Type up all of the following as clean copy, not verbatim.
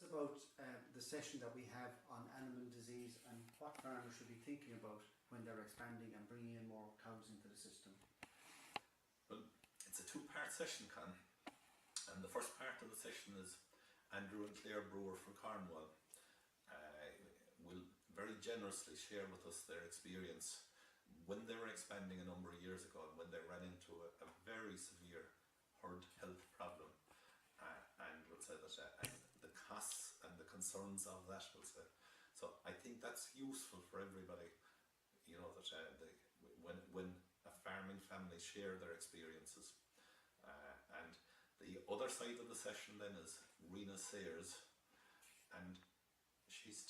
About the session that we have on animal disease and what farmers should be thinking about when they're expanding and bringing in more cows into the system. Well, it's a two-part session, Con, and the first part of the session is Andrew and Claire Brewer from Cornwall will very generously share with us their experience when they were expanding a number of years ago and when they ran into a very severe herd health problem, and we'll say that the costs and the concerns of that, we'll say. So I think that's useful for everybody, you know, that when a farming family share their experiences. And the other side of the session then is Rena Sayers, and she's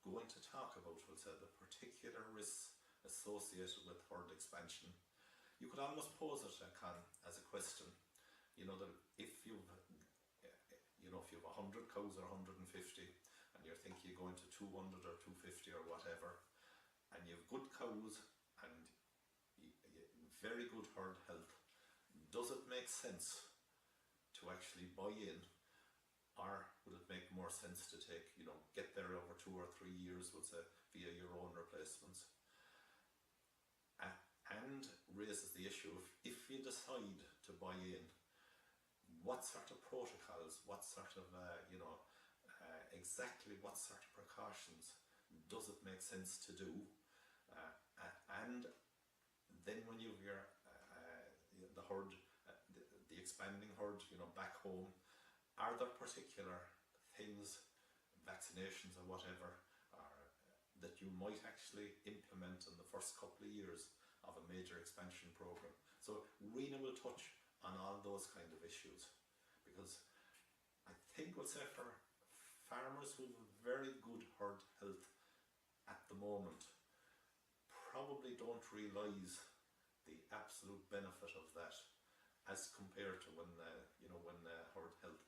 going to talk about, we'll say, the particular risks associated with herd expansion. You could almost pose it, Con, as a question, you know, that if you've 100 cows or 150 and you're thinking you're going to 200 or 250 or whatever, and you have good cows and very good herd health, does it make sense to actually buy in, or would it make more sense to take, you know, get there over 2 or 3 years, we'll say, via your own replacements? And raises the issue of, if you decide to buy in, what sort of protocols, what sort of, exactly what sort of precautions does it make sense to do? And then when you have the herd, the expanding herd, you know, back home, are there particular things, vaccinations or whatever, that you might actually implement in the first couple of years of a major expansion program? So Rena will touch on all those kind of issues, because I think we'll say for farmers who have very good herd health at the moment probably don't realise the absolute benefit of that as compared to when herd health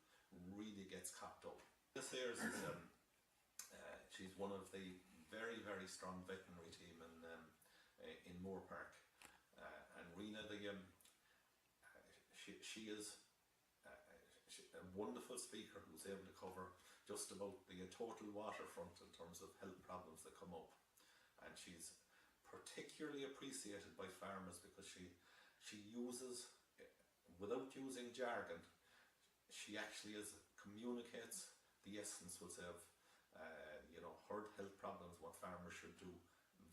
really gets cocked up. This here is she's one of the very, very strong veterinary team in Moore Park, and Rena, she is a wonderful speaker who's able to cover just about the total waterfront in terms of health problems that come up, and she's particularly appreciated by farmers because she uses, without using jargon, she actually communicates the essence, we'll say, of herd health problems, what farmers should do,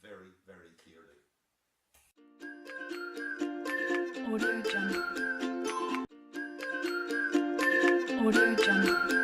very, very clearly. Audio Jungle.